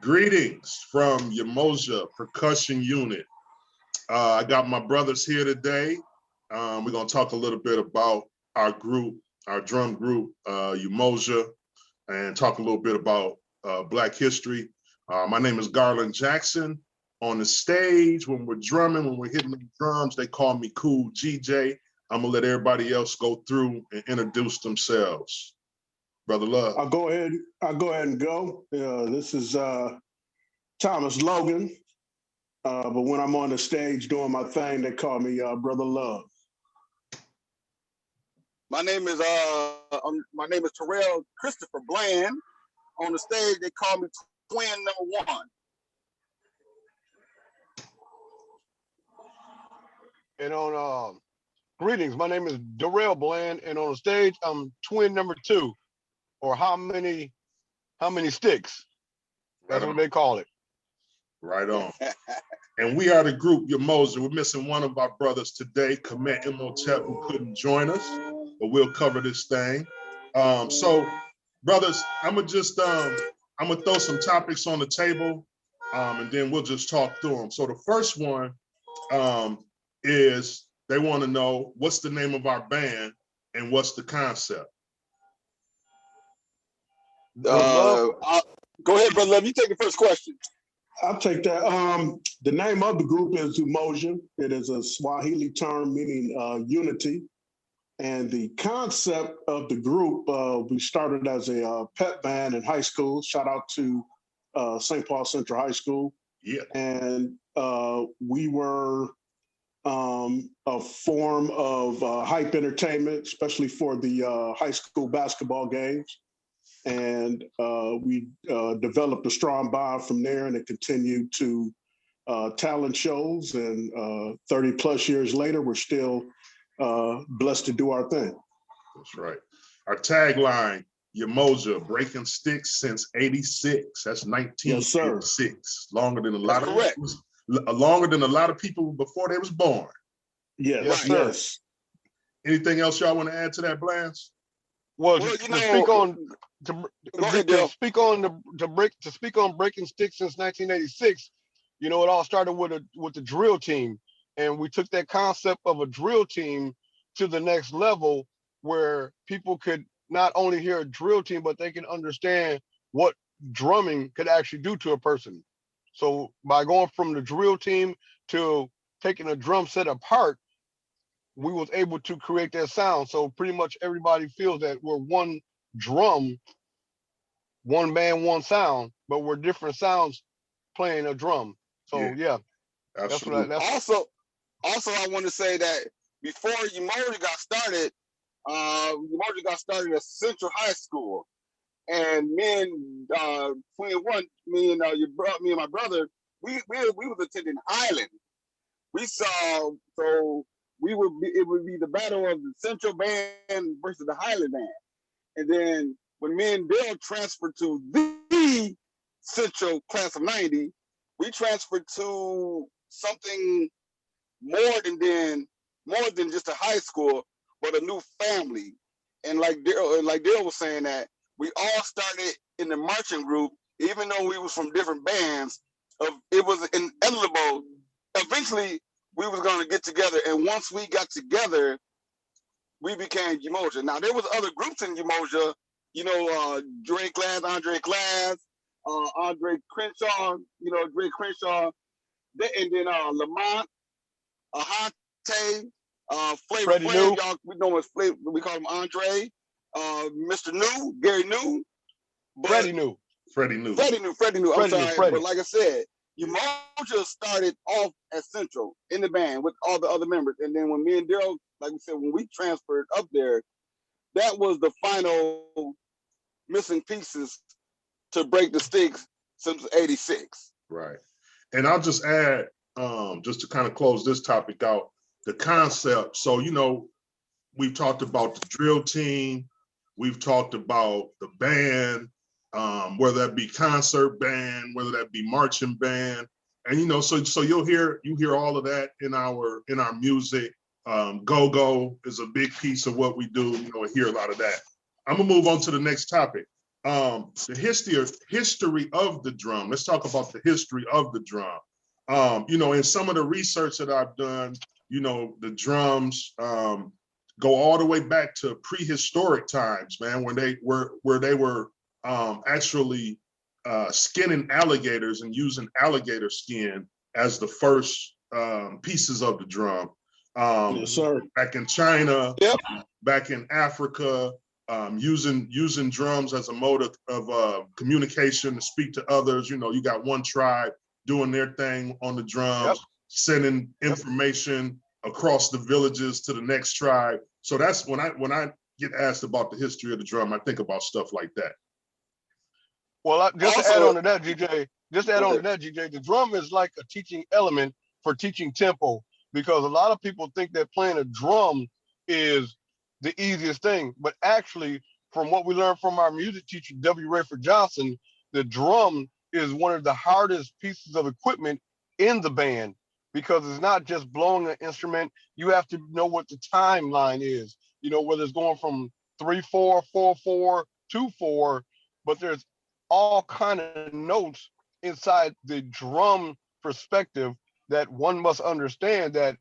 Greetings from Umoja Percussion Unit. I got my brothers here today. We're going to talk a little bit about our group, our drum group, Umoja, and talk a little bit about Black history. My name is Garland Jackson. On the stage, when we're drumming, when we're hitting the drums, they call me Cool GJ. I'm going to let everybody else go through and introduce themselves. Brother Love. I'll go ahead and go. This is Thomas Logan. But when I'm on the stage doing my thing, they call me Brother Love. My name is Terrell Christopher Bland. On the stage, they call me Twin Number One. And on greetings, my name is Darrell Bland, and on the stage, I'm Twin Number Two, or how many sticks? That's what they call it. Right on. And we are the group Umoja. We're missing one of our brothers today, Komet Imhotep, who couldn't join us, but we'll cover this thing. So, brothers, I'm gonna throw some topics on the table, and then we'll just talk through them. So the first one is they want to know what's the name of our band and what's the concept. Go ahead, Brother Love. You take the first question. I'll take that. The name of the group is Umoja. It is a Swahili term meaning unity. And the concept of the group, we started as a pep band in high school. Shout out to St. Paul Central High School. Yeah. And we were a form of hype entertainment, especially for the high school basketball games. And we developed a strong bond from there, and it continued to talent shows. And 30 plus years later, we're still blessed to do our thing. That's right. Our tagline, Umoja, breaking sticks since '86. That's 1986. Yes, longer than a lot of people before they was born. Yes, yes. Yes. Anything else y'all want to add to that, Blanche? Well, to speak on breaking sticks since 1986, you know, it all started with the drill team, and we took that concept of a drill team to the next level, where people could not only hear a drill team, but they can understand what drumming could actually do to a person. So by going from the drill team to taking a drum set apart, we was able to create that sound. So pretty much everybody feels that we're one drum, one band, one sound, but we're different sounds playing a drum. So yeah, absolutely. Also, I want to say that before Umoja got started at Central High School, and me and Twin One, me and my brother, we was attending Highland. It would be the battle of the Central Band versus the Highland Band. And then when me and Bill transferred to the Central class of '90, we transferred to something more than just a high school, but a new family. And like Dale was saying, that we all started in the marching group, even though we was from different bands. It was inevitable. Eventually, we was going to get together, and once we got together, we became Umoja. Now, there was other groups in Umoja, you know, Andre Glass, Andre Crenshaw, you know, Dre Crenshaw, and then Lamont, Ahante, Flavor Flav, y'all, we know him as Flavor, we call him Andre, Mr. New, Gary New, Freddie New. I'm sorry, but like I said, Umoja started off at Central in the band with all the other members. And then when me and Daryl, like we said, when we transferred up there, that was the final missing pieces to break the sticks since '86. Right. And I'll just add, just to kind of close this topic out, the concept. So, you know, we've talked about the drill team, we've talked about the band, whether that be concert band, whether that be marching band, and you know, so you hear all of that in our music. Go-go is a big piece of what we do. You know, hear a lot of that. I'm gonna move on to the next topic. the history of the drum. Let's talk about the history of the drum. In some of the research that I've done, the drums go all the way back to prehistoric times, man, when they were actually skinning alligators and using alligator skin as the first pieces of the drum. Yes, sir. Back in China, Yep. back in Africa, using drums as a mode of communication to speak to others. You got one tribe doing their thing on the drums, sending information across the villages to the next tribe. So that's when I get asked about the history of the drum, I think about stuff like that. Well, just to Also- add on to that, GJ, the drum is like a teaching element for teaching tempo, because a lot of people think that playing a drum is the easiest thing, but actually, from what we learned from our music teacher, W. Rayford Johnson, the drum is one of the hardest pieces of equipment in the band, because it's not just blowing an instrument. You have to know what the timeline is, whether it's going from 3/4, 4/4, 2/4, but there's all kind of notes inside the drum perspective that one must understand that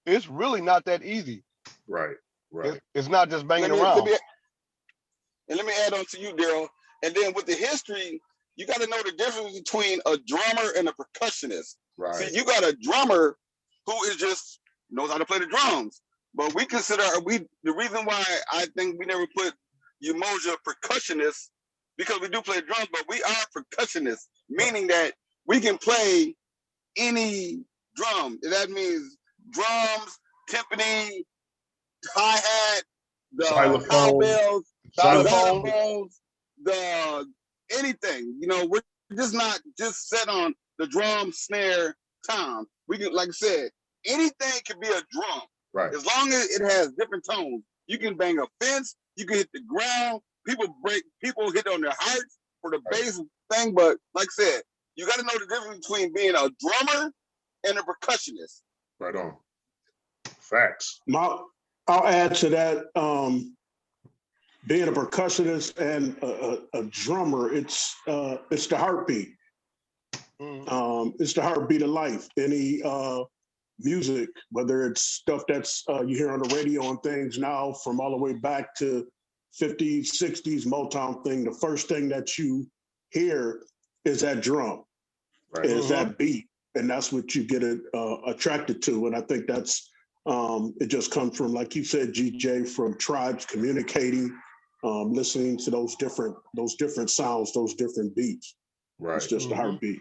it's really not that easy. Right. It's not just banging Let around. me add on to you, Daryl. And then with the history, you got to know the difference between a drummer and a percussionist. Right. See, you got a drummer who is just knows how to play the drums. But the reason why I think we never put Umoja percussionists, because we do play drums, but we are percussionists, meaning that we can play any drum. That means drums, timpani, hi-hat, the cowbells, xylophones, the anything. We're just not just set on the drum, snare, tom. We can, like I said, anything can be a drum. Right. As long as it has different tones. You can bang a fence, you can hit the ground, people hit on their hearts for the bass thing, but like I said, you got to know the difference between being a drummer and a percussionist. Right on. Facts. I'll add to that. Being a percussionist and a drummer, it's the heartbeat. It's the heartbeat of life. Any music, whether it's stuff that's you hear on the radio and things now, from all the way back to 50s, 60s Motown thing, the first thing that you hear is that drum, is that beat, and that's what you get attracted to. And I think that's it just comes from, like you said, GJ, from tribes communicating, listening to those different sounds, those different beats. Right. It's just the heartbeat.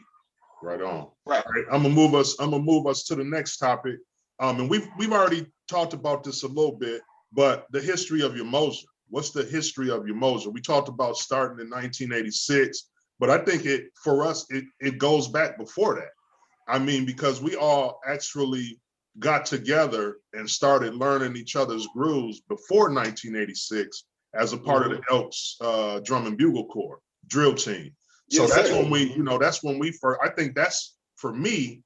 Right on. Right. All right. I'm gonna move us to the next topic. And we've already talked about this a little bit, but the history of Umoja. What's the history of Umoja? We talked about starting in 1986, but I think for us it goes back before that. I mean, because we all actually got together and started learning each other's grooves before 1986 as a part of the Elks Drum and Bugle Corps drill team. So that's when we first, I think that's, for me,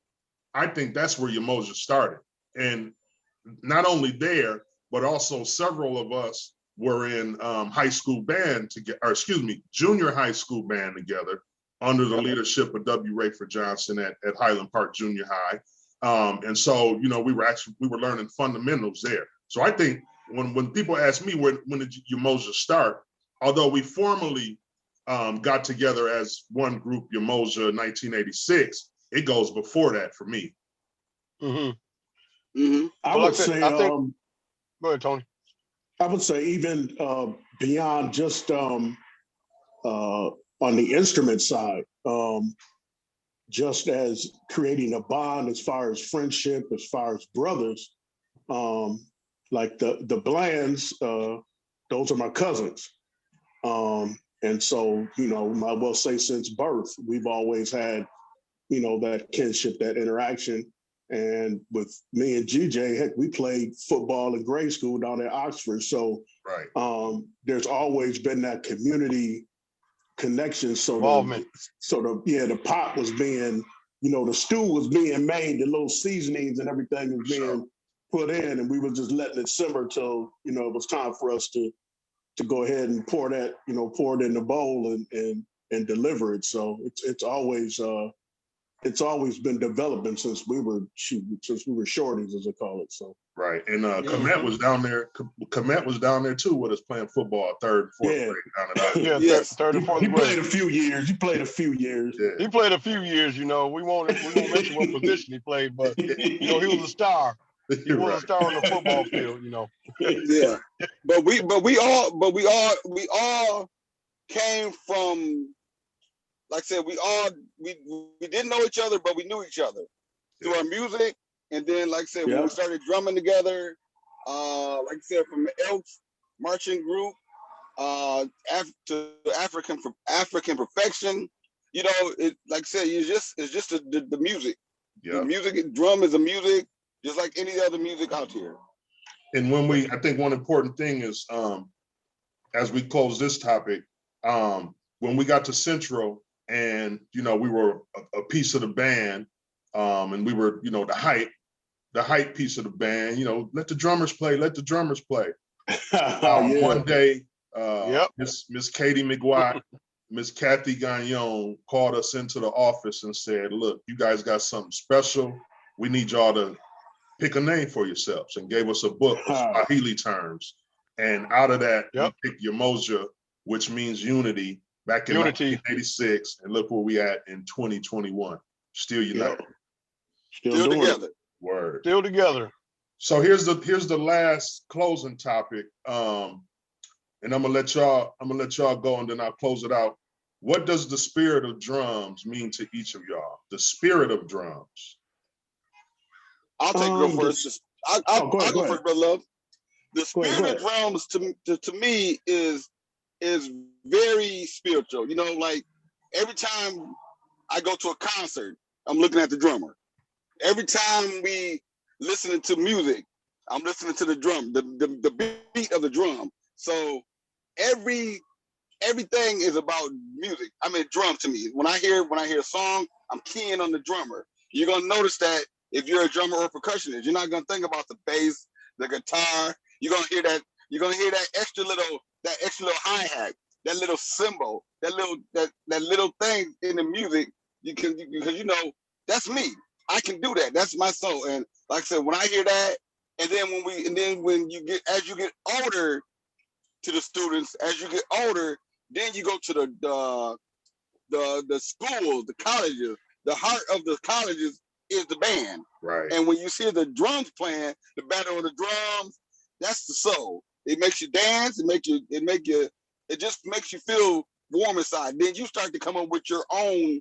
I think that's where Umoja started. And not only there, but also several of us were in high school band together, or excuse me, junior high school band together under the leadership of W. Rayford Johnson at Highland Park Junior High. And so, we were learning fundamentals there. So I think when people ask me when did Umoja start, although we formally got together as one group, Umoja, 1986, it goes before that for me. I would say, go ahead, Tony. I would say even beyond just on the instrument side, just as creating a bond as far as friendship, as far as brothers, like the Blands, those are my cousins. And so, I will say since birth, we've always had, that kinship, that interaction. And with me and GJ, heck, we played football in grade school down at Oxford. So there's always been that community connection. So the pot was being, the stew was being made, the little seasonings and everything was being put in, and we were just letting it simmer till, it was time for us to to go ahead and pour that, pour it in the bowl and deliver it. So it's always been developing since we were shorties, as they call it. So right, and Komet was down there. Komet was down there too with us playing football, third, fourth grade down at our. Yeah, Yes. third and fourth he grade. played a few years. Yeah. He played a few years. We won't mention what position he played, but he was a star. He was a star on the football field. Yeah, but we all came from, like I said, we didn't know each other, but we knew each other through our music. And then, like I said, when we started drumming together, like I said, from the Elks marching group, to African perfection, like I said, it's just the music. Yeah. The music, drum is a music, just like any other music out here. And I think one important thing is, as we close this topic, when we got to Central and, we were a piece of the band, and we were, the hype piece of the band, let the drummers play. One day, Miss Katie McGuire, Miss Kathy Gagnon called us into the office and said, look, you guys got something special. We need y'all to pick a name for yourselves, and gave us a book, Swahili terms. And out of that, we picked Umoja, which means unity, back in 1986. And look where we at in 2021. Still united. Still together. Word. Still together. So here's the last closing topic. And I'm gonna let y'all go, and then I'll close it out. What does the spirit of drums mean to each of y'all? The spirit of drums. I'll take go first. I'll go first, brother Love. The spirit of drums to me is very spiritual. Like every time I go to a concert, I'm looking at the drummer. Every time we listening to music, I'm listening to the drum, the beat of the drum. So everything is about music. I mean, drum to me. When I hear a song, I'm keying on the drummer. You're gonna notice that if you're a drummer or percussionist, you're not gonna think about the bass, the guitar. You're gonna hear that extra little hi-hat, that little cymbal, that little thing in the music. Because that's me. I can do that. That's my soul. And like I said, when I hear that, and then when you get older, to the students, as you get older, then you go to the schools, the colleges. The heart of the colleges is the band. Right. And when you see the drums playing, the battle of the drums, that's the soul. It makes you dance. It just makes you feel warm inside. Then you start to come up with your own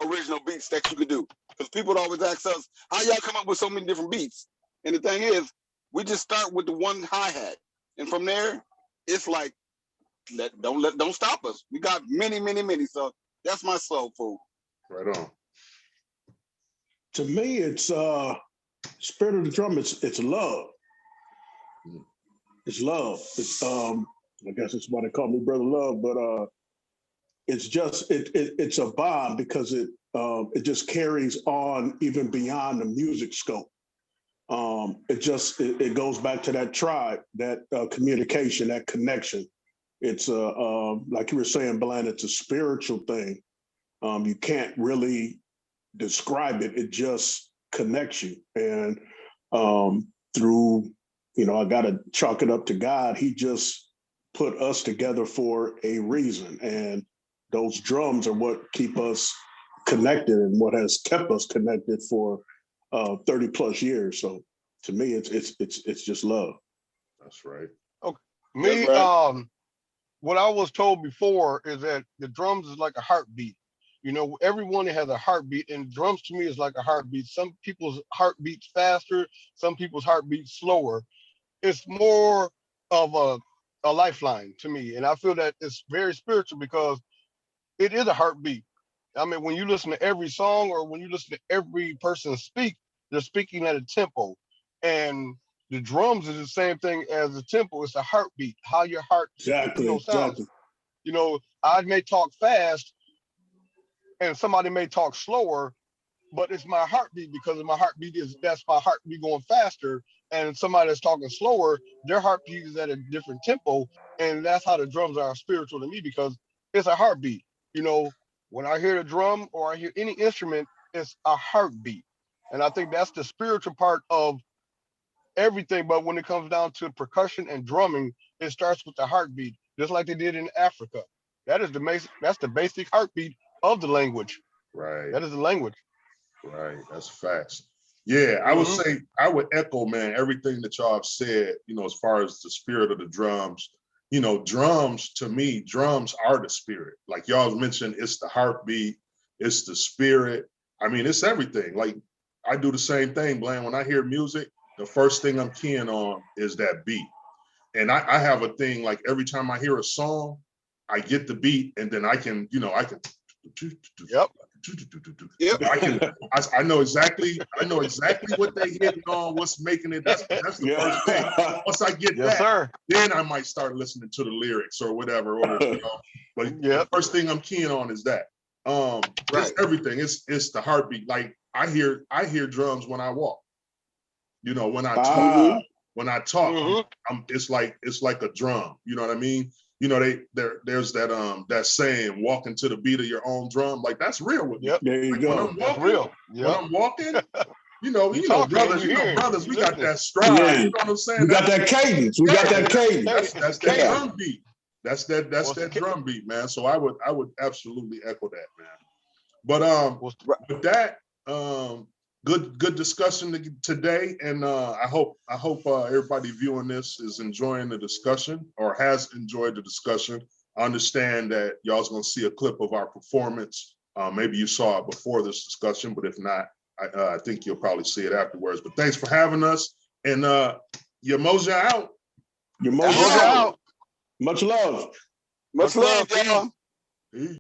original beats that you could do. Because people would always ask us, how y'all come up with so many different beats? And the thing is, we just start with the one hi-hat. And from there, it's like, don't stop us. We got many, many, many. So that's my soul food. Right on. To me, it's spirit of the drum. It's love. It's love. It's I guess it's why they call me Brother Love, but it's just it's a bond because it just carries on even beyond the music scope. It goes back to that tribe, that communication, that connection. It's like you were saying, Bland, it's a spiritual thing. You can't really describe it. It just connects you. And through, I got to chalk it up to God. He just put us together for a reason. And those drums are what keep us connected and what has kept us connected for 30 plus years. So to me, it's just love. That's right. Okay. Me, right. What I was told before is that the drums is like a heartbeat. Everyone has a heartbeat, and drums to me is like a heartbeat. Some people's heart beats faster, some people's heart beats slower. It's more of a lifeline to me, and I feel that it's very spiritual because it is a heartbeat. I mean, when you listen to every song or when you listen to every person speak, they're speaking at a tempo, and the drums is the same thing as the tempo. It's a heartbeat, how your heart sounds. Exactly. I may talk fast and somebody may talk slower, but it's my heartbeat because my heartbeat that's my heartbeat going faster. and somebody that's talking slower, their heartbeat is at a different tempo, and that's how the drums are spiritual to me because it's a heartbeat. You know, when I hear the drum or I hear any instrument, it's a heartbeat, and I think that's the spiritual part of everything. But when it comes down to percussion and drumming, it starts with the heartbeat, just like they did in Africa. That is the basic. That's the basic heartbeat of the language. Right. That is the language. Right. That's facts. Yeah, I would say I would echo, man, everything that y'all have said, you know, as far as the spirit of the drums. You know, drums, to me, drums are the spirit. Like y'all mentioned, it's the heartbeat, it's the spirit. I mean, it's everything. Like I do the same thing, Bland. When I hear music, the first thing I'm keying on is that beat. And I have a thing, like every time I hear a song, I get the beat and then I can, you know, I can. Yep. I know exactly what they hitting on, what's making it. That's the first thing. Once I get that, sir. then I might start listening to the lyrics or whatever. Or, you know, but the first thing I'm keying on is that. It's everything. It's the heartbeat. Like I hear drums when I walk. You know, when I talk, it's like a drum. You know what I mean? You know, there's that saying, walking to the beat of your own drum. Like that's real with me. Yep. There you like, go. When I'm walking, real. When I'm walking, you know, brothers, we got that stride. Yeah. You know what I'm saying? We got that cadence. We got that cadence. That's that drum beat. That's that drum beat, man. So I would absolutely echo that, man. But with that, good discussion today, and I hope everybody viewing this is enjoying the discussion or has enjoyed the discussion. I understand that y'all's gonna see a clip of our performance. Maybe you saw it before this discussion, but if not, I think you'll probably see it afterwards. But thanks for having us, and Umoja out. Umoja out. Much love. Much love, y'all. Peace.